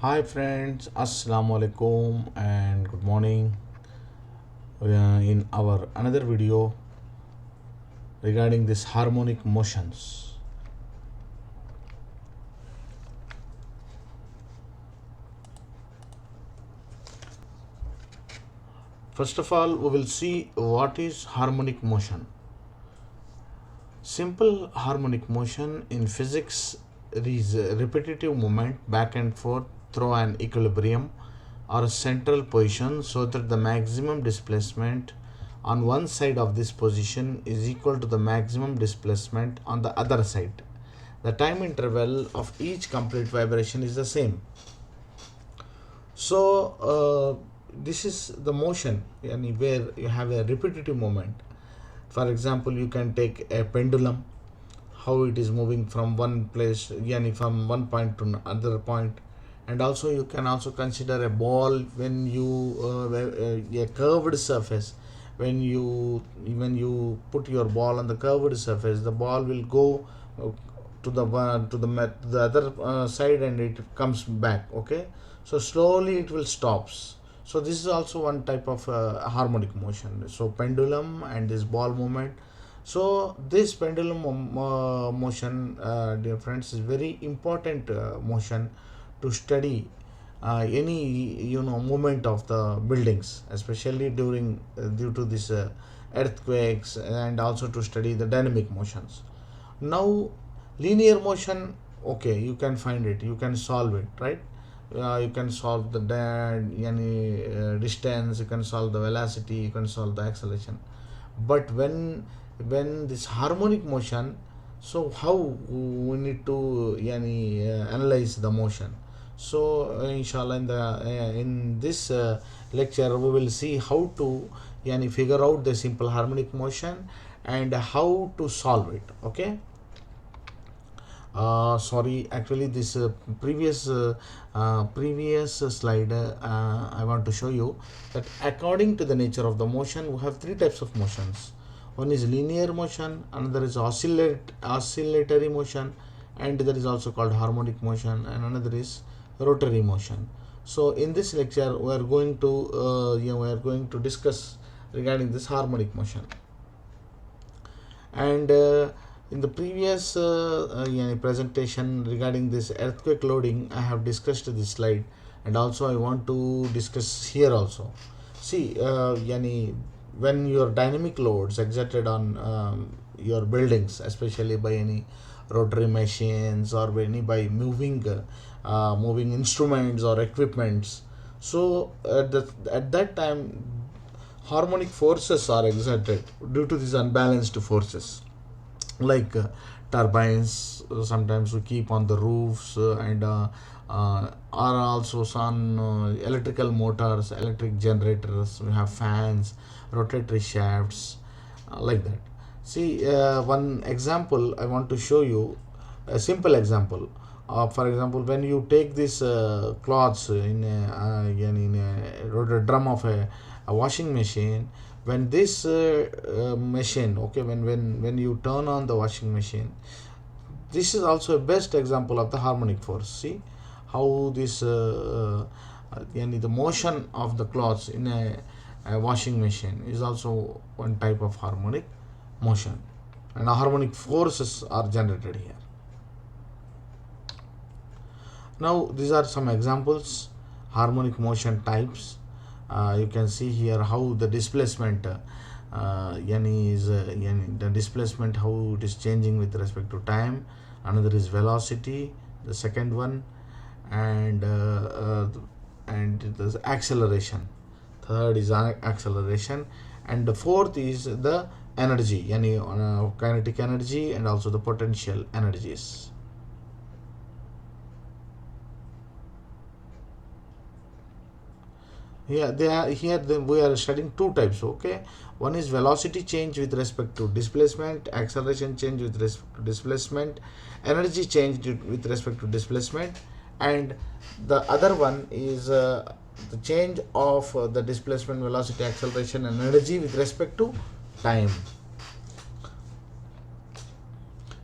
Hi friends, Assalamu alaikum and good morning. In our another video regarding this harmonic motions. First of all, we will see what is harmonic motion. Simple harmonic motion in physics is a repetitive movement back and forth through an equilibrium or a central position so that the maximum displacement on one side of this position is equal to the maximum displacement on the other side. The time interval of each complete vibration is the same. So this is the motion where you have a repetitive movement. For example, you can take a pendulum, how it is moving from one place, from one point to another point. And also you can also consider a ball when you a curved surface. When you put your ball on the curved surface, the ball will go uh, to the other side and it comes back. Okay, so slowly it will stops. So this is also one type of harmonic motion. So pendulum and this ball movement. So this pendulum motion, dear friends, is very important motion to study any movement of the buildings, especially during due to this earthquakes, and also to study the dynamic motions. Now linear motion, okay, you can find it, you can solve it, right? You can solve the any distance, you can solve the velocity, you can solve the acceleration. But when this harmonic motion, so how we need to analyze the motion. So inshallah in this lecture we will see how to figure out the simple harmonic motion and how to solve it. Okay. Sorry, actually this previous slide, I want to show you that according to the nature of the motion we have three types of motions. One is linear motion, another is oscillatory motion, and that is also called harmonic motion, and another is rotary motion. So in this lecture we are going to discuss regarding this harmonic motion. And in the previous presentation regarding this earthquake loading, I have discussed this slide, and also I want to discuss here also. See, when your dynamic loads exerted on your buildings, especially by any rotary machines or by moving instruments or equipments, so at that time harmonic forces are exerted due to these unbalanced forces, like turbines sometimes we keep on the roofs, are also some electrical motors, electric generators, we have fans, rotatory shafts, like that. See, one example I want to show you, a simple example. For example, when you take this cloths in a drum of a washing machine, when this machine, okay, when you turn on the washing machine, this is also a best example of the harmonic force. See how this the motion of the cloths in a washing machine is also one type of harmonic motion, and harmonic forces are generated here. Now these are some examples, harmonic motion types. You can see here how the displacement the displacement, how it is changing with respect to time. Another is velocity, the second one, and the acceleration. Third is acceleration, and the fourth is the energy, kinetic energy, and also the potential energies. Here they are here we are studying two types. Okay, one is velocity change with respect to displacement, acceleration change with respect to displacement, energy change with respect to displacement, and the other one is the change of the displacement, velocity, acceleration, and energy with respect to time.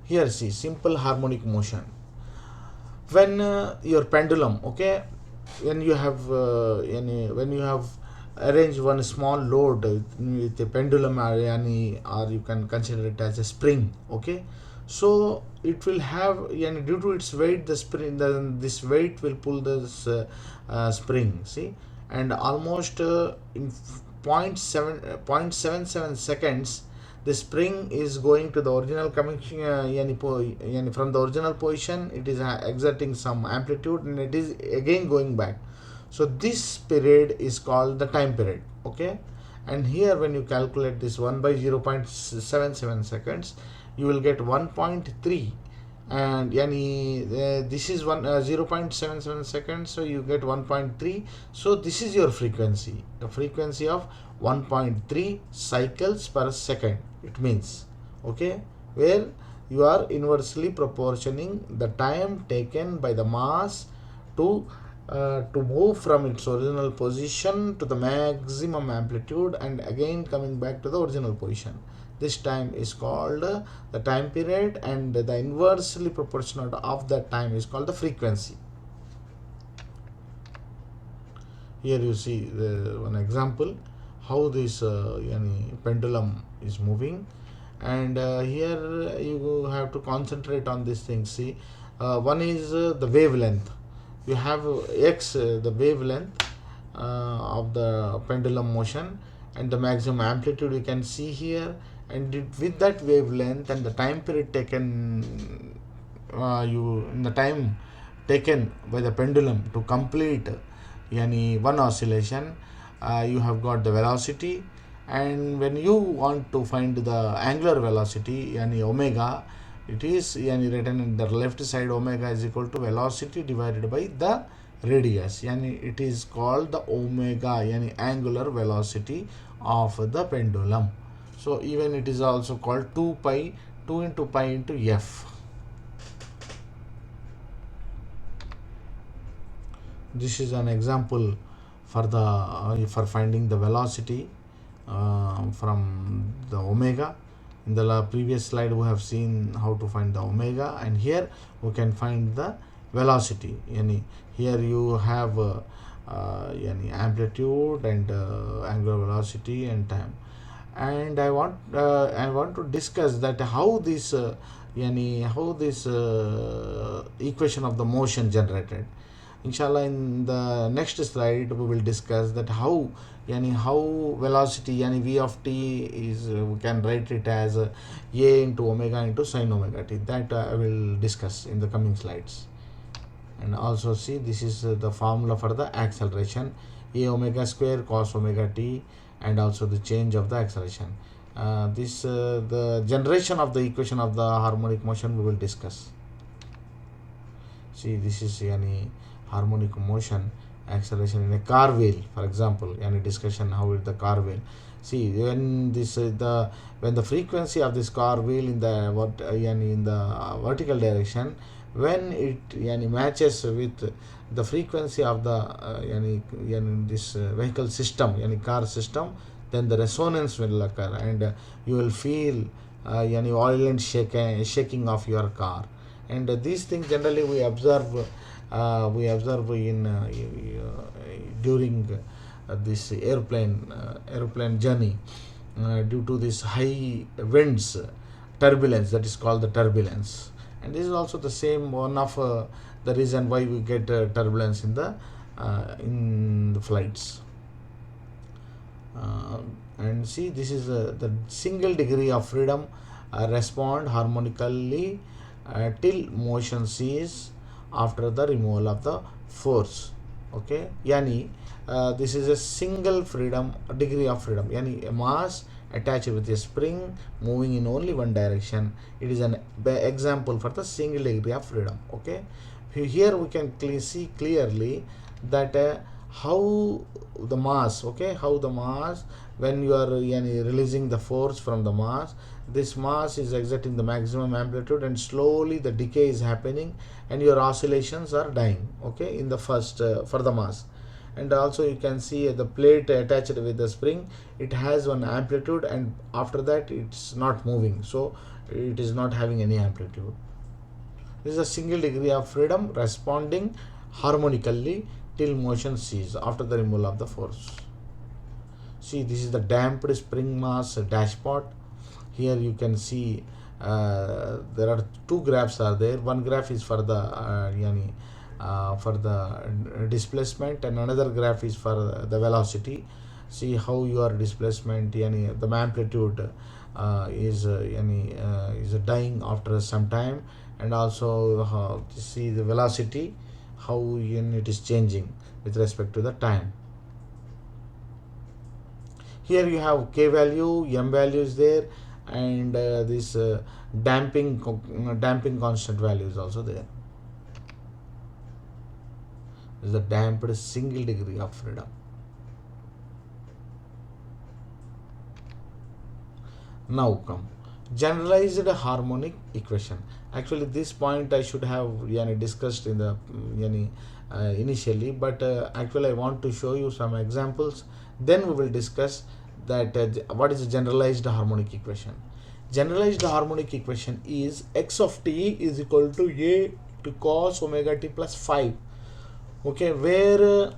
Here see simple harmonic motion. When your pendulum, okay, when you have when you have arranged one small load with a pendulum, or you can consider it as a spring, okay. So it will have, due to its weight, the spring, this weight will pull this spring, see. And almost in point 77 seconds, the spring is going to the original coming, from the original position, it is exerting some amplitude, and it is again going back. So this period is called the time period, okay. And here when you calculate this 1 by 0.77 seconds, you will get 1.3. And this is 0.77 seconds, so you get 1.3. So this is your frequency, the frequency of 1.3 cycles per second, it means, okay, where you are inversely proportioning the time taken by the mass to move from its original position to the maximum amplitude and again coming back to the original position. This time is called the time period, and the inversely proportional of that time is called the frequency. Here you see one example how this pendulum is moving, and here you have to concentrate on these things. See, one is the wavelength. You have x, the wavelength of the pendulum motion, and the maximum amplitude you can see here. And with that wavelength and the time period taken, the time taken by the pendulum to complete one oscillation, you have got the velocity. And when you want to find the angular velocity, omega, it is written in the left side, omega is equal to velocity divided by the radius, it is called the omega, angular velocity of the pendulum. So even it is also called 2 into pi into f. This is an example for the for finding the velocity from the omega. In the previous slide we have seen how to find the omega, and here we can find the velocity. Here you have amplitude and angular velocity and time. And I want to discuss that how this equation of the motion generated. Inshallah, in the next slide we will discuss that how velocity v of t is, we can write it as a into omega into sine omega t. That I will discuss in the coming slides. And also see, this is the formula for the acceleration, a omega square cos omega t, and also the change of the acceleration. The generation of the equation of the harmonic motion we will discuss. See, this is harmonic motion acceleration in a car wheel, for example, discussion how is the car wheel. See, when the frequency of this car wheel in the vertical direction, when it matches with the frequency of the this vehicle system, car system, then the resonance will occur, and you will feel violent shaking of your car. And these things generally we observe in during this airplane journey, due to this high winds, turbulence, that is called the turbulence. And this is also the same one of the reason why we get turbulence in the flights. And see, this is the single degree of freedom respond harmonically till motion cease after the removal of the force, okay. This is a single degree of freedom, a mass attached with a spring moving in only one direction. It is an example for the single degree of freedom, okay. Here we can see clearly that how the mass, when you are releasing the force from the mass, this mass is exerting the maximum amplitude, and slowly the decay is happening, and your oscillations are dying, okay, in the first for the mass. And also you can see the plate attached with the spring, it has one amplitude, and after that it's not moving, so it is not having any amplitude. This is a single degree of freedom responding harmonically till motion ceases after the removal of the force. See, this is the damped spring mass dashpot. Here you can see there are two graphs are there. One graph is for the for the displacement, and another graph is for the velocity. See how your displacement yani the amplitude is dying after some time, and also see the velocity how it is changing with respect to the time. Here you have k value, m value is there, and this damping constant value is also there. This is the damped single degree of freedom. Now come generalized harmonic equation. Actually, this point I should have discussed in the initially, but actually I want to show you some examples. Then we will discuss that what is a generalized harmonic equation. Generalized harmonic equation is x of t is equal to a to cos omega t plus 5. Okay, where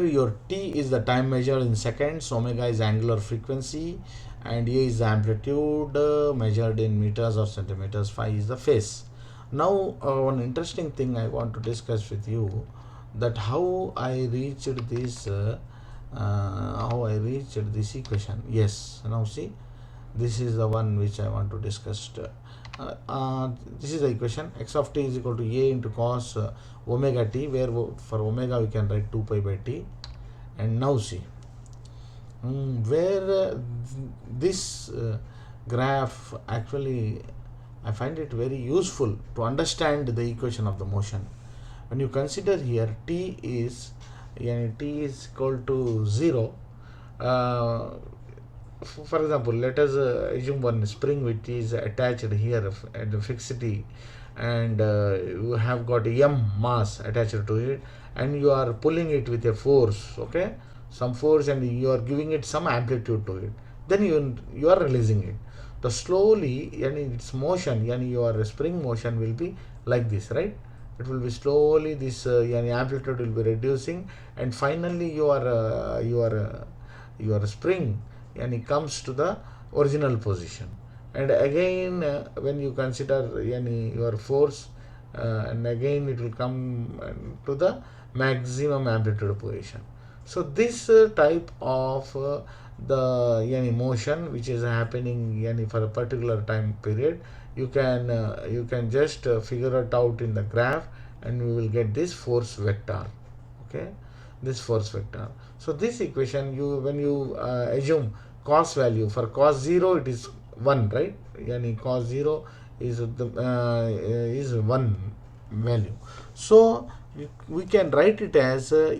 your t is the time measured in seconds, omega is angular frequency, and a is the amplitude measured in meters or centimeters, phi is the phase. Now one interesting thing I want to discuss with you, that how I reached this equation. Yes, now see, this is the one which I want to discuss. This is the equation. X of t is equal to a into cos omega t, where for omega we can write 2 pi by t. And now see where this graph, actually I find it very useful to understand the equation of the motion. When you consider here t is equal to 0, for example, let us assume one spring which is attached here at the fixity, and you have got m mass attached to it, and you are pulling it with a force, okay, some force, and you are giving it some amplitude to it. Then you are releasing it. The slowly, its motion, your spring motion will be like this, right? It will be slowly, this amplitude will be reducing, and finally your spring comes to the original position. And again when you consider your force, and again it will come to the maximum amplitude position. So this type of the motion which is happening for a particular time period, you can just figure it out in the graph, and we will get this force vector. Okay, this force vector. So this equation, when you assume cos value, for cos 0 it is 1, right? Cos 0 is is 1 value. So we can write it as a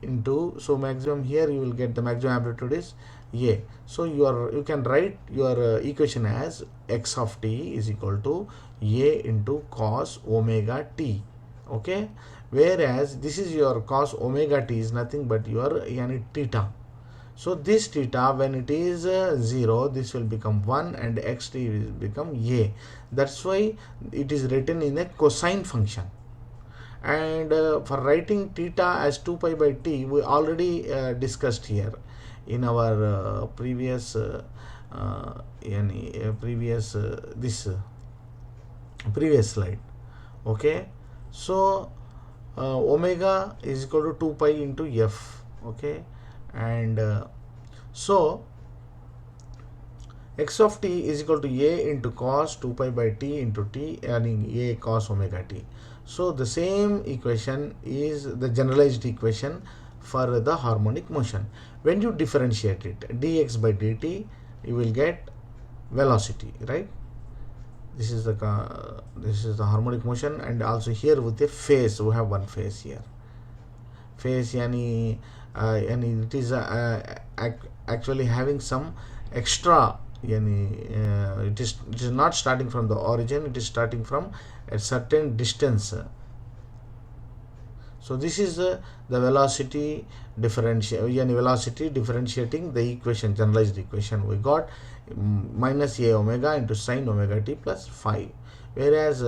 into, so maximum, here you will get the maximum amplitude is a. So you can write your equation as x of t is equal to a into cos omega t. Okay, whereas this is your cos omega t is nothing but your theta. So this theta, when it is 0, this will become 1, and xt will become a. That's why it is written in a cosine function. And for writing theta as 2 pi by t, we already discussed here in our previous previous slide. Okay, so omega is equal to 2 pi into f. Okay, and so x of t is equal to a into cos 2 pi by t into t, a cos omega t. So the same equation is the generalized equation for the harmonic motion. When you differentiate it, dx by dt, you will get velocity, right? This is the harmonic motion, and also here with a phase, we have one phase here. Phase it is actually having some extra, it is not starting from the origin, it is starting from a certain distance. So this is the velocity differentiating the equation, generalized equation. We got minus a omega into sine omega t plus phi. whereas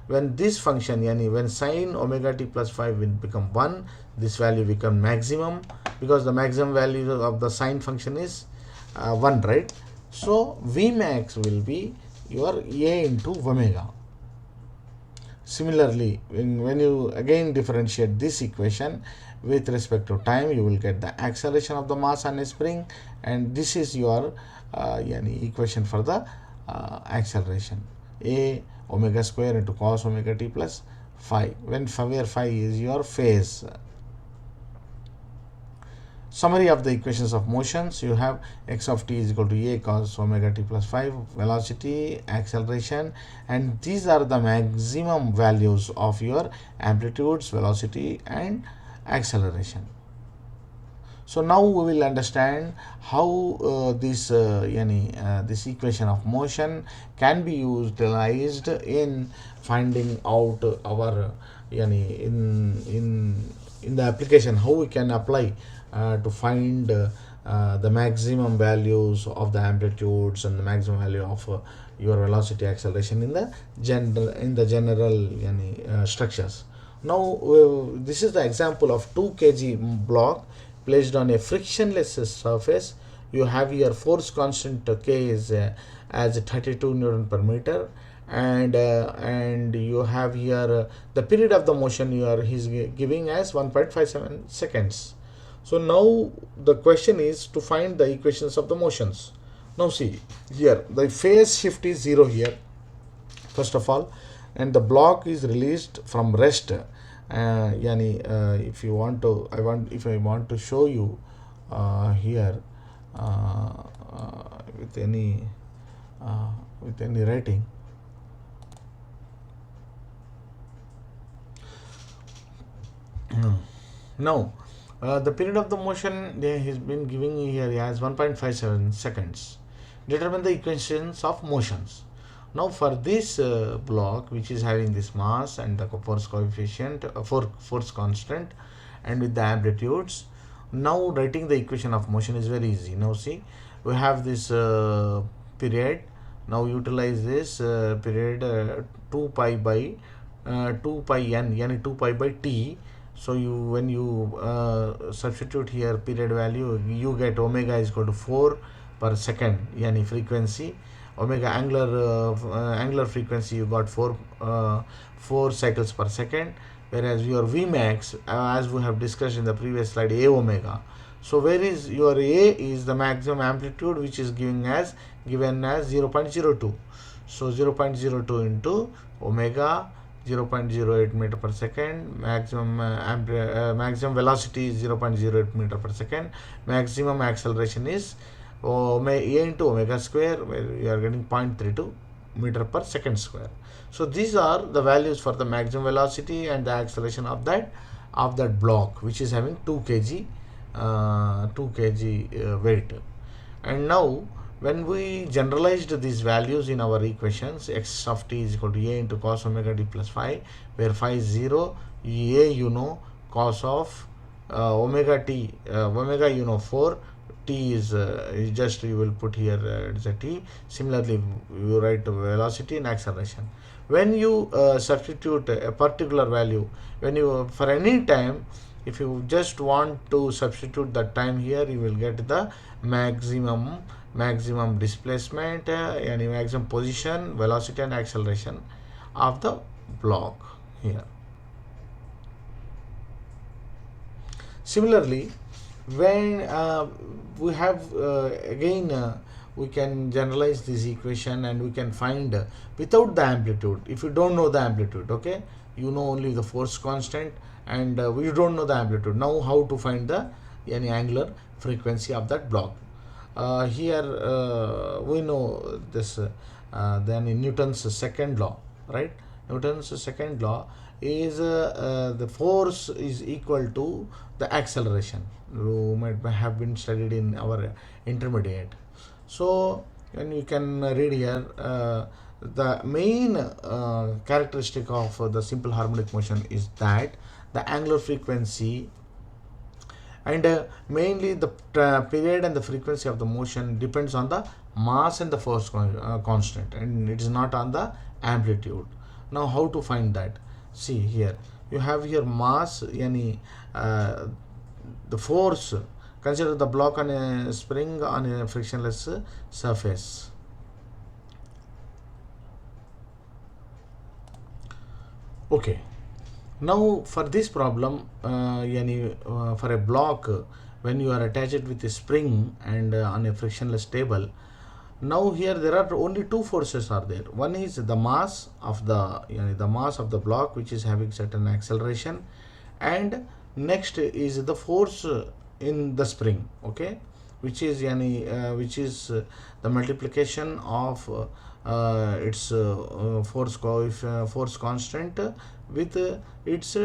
when this function, yani when sine omega t plus 5 will become 1, this value become maximum, because the maximum value of the sine function is 1, right? So V max will be your A into omega. Similarly, when you again differentiate this equation with respect to time, you will get the acceleration of the mass on a spring, and this is your yani equation for the acceleration. A omega square into cos omega t plus phi, where phi is your phase. Summary of the equations of motions: you have x of t is equal to a cos omega t plus 5, velocity, acceleration, and these are the maximum values of your amplitudes, velocity, and acceleration. So now we will understand how this equation of motion can be utilized in finding out our in the application, how we can apply to find the maximum values of the amplitudes and the maximum value of your velocity, acceleration in the general structures. Now this is the example of 2 kg block placed on a frictionless surface. You have your force constant K is as 32 Newton per meter, and you have here the period of the motion he's giving as 1.57 seconds. So now the question is to find the equations of the motions. Now see here, the phase shift is 0 here first of all, and the block is released from rest. If you want to, if I want to show you here with any writing. Now the period of the motion has been giving here as 1.57 seconds. Determine the equations of motions. Now for this block, which is having this mass and the force coefficient, force constant, and with the amplitudes, now writing the equation of motion is very easy. Now see, we have this period. Now utilize this period 2 pi by 2 pi n, yani 2 pi by t. So when you substitute here period value, you get omega is equal to 4 per second, yani frequency. Omega angular frequency, you got 4 cycles per second, whereas your Vmax, as we have discussed in the previous slide, A omega. So where is your A is the maximum amplitude, which is given as 0.02. So 0.02 into omega 0.08 meter per second, maximum velocity is 0.08 meter per second, maximum acceleration is A into omega square, where you are getting 0.32 meter per second square. So these are the values for the maximum velocity and the acceleration of that block, which is having 2 kg weight. And now when we generalized these values in our equations, x of t is equal to a into cos omega t plus phi, where phi is 0, a cos of omega t, omega 4, t is just, you will put here it's a t. Similarly, you write velocity and acceleration. When you substitute a particular value, when you for any time, if you just want to substitute the time here, you will get the maximum displacement, and maximum position, velocity, and acceleration of the block here. Similarly, when we have again we can generalize this equation, and we can find without the amplitude. If you don't know the amplitude, okay, you know only the force constant, and we don't know the amplitude. Now how to find the angular frequency of that block? Here we know this then in Newton's second law, right? Newton's second law is the force is equal to the acceleration. You might have been studied in our intermediate. So and you can read here the main characteristic of the simple harmonic motion is that the angular frequency and mainly the period and the frequency of the motion depends on the mass and the force constant, and it is not on the amplitude. Now how to find that? See here, you have here mass, yani the force. Consider the block on a spring on a frictionless surface. Okay, now for this problem, for a block, when you are attached with a spring and on a frictionless table, now here there are only two forces are there. One is the mass of the mass of the block, which is having certain acceleration, and next is the force in the spring, okay, which is the multiplication of its force constant with its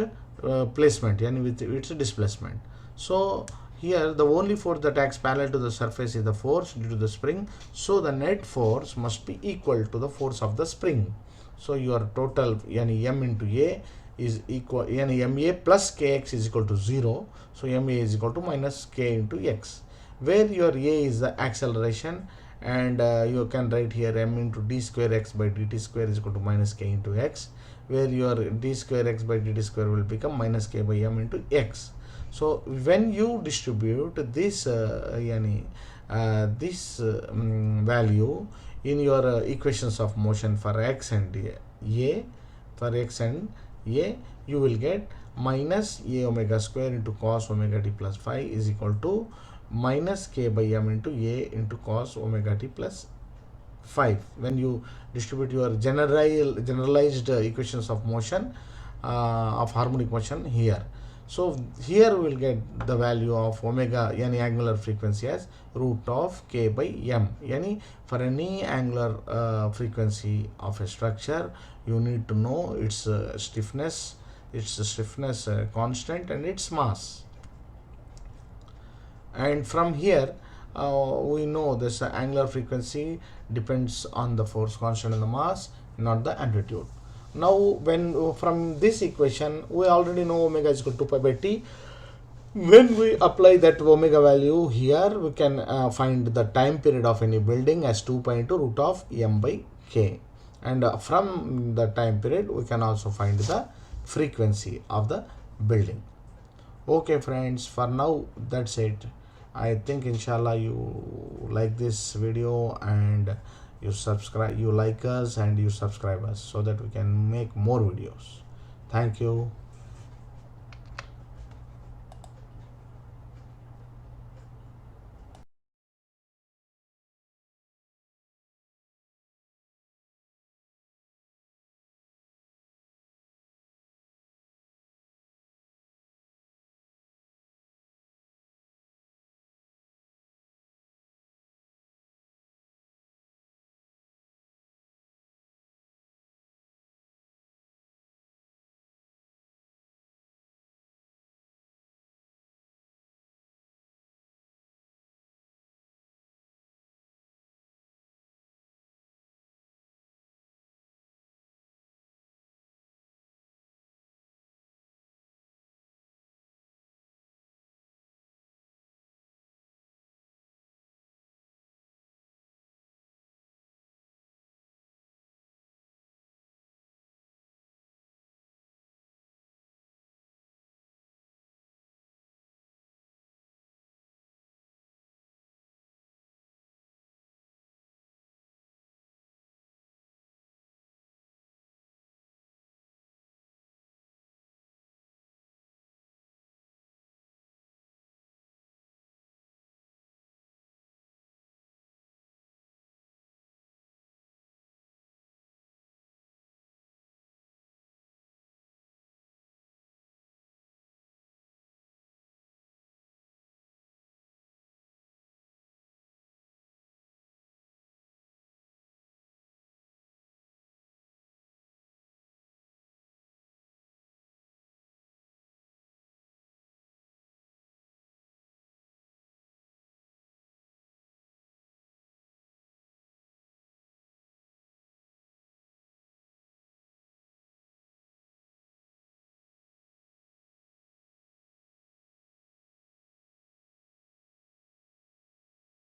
placement, with its displacement. So here the only force that acts parallel to the surface is the force due to the spring, so the net force must be equal to the force of the spring. So your total m into a is equal, ma plus kx is equal to 0. So ma is equal to minus k into x, where your a is the acceleration, and you can write here m into d square x by dt square is equal to minus k into x, where your d square x by dt square will become minus k by m into x. So when you distribute this value in your equations of motion for x and a, you will get minus a omega square into cos omega t plus phi is equal to minus k by m into a into cos omega t plus 5 when you distribute your generalized equations of motion of harmonic motion here. So here we will get the value of omega, any angular frequency, as root of k by m. Yani for any angular frequency of a structure, you need to know its stiffness, constant, and its mass. And from here we know this angular frequency depends on the force constant and the mass, not the amplitude. Now when from this equation we already know omega is equal to 2 pi by t. When we apply that omega value here, we can find the time period of any building as 2 pi into root of m by k, and from the time period we can also find the frequency of the building. Okay friends, for now that's it. I think inshallah you like this video, and you like us and you subscribe us, so that we can make more videos. Thank you.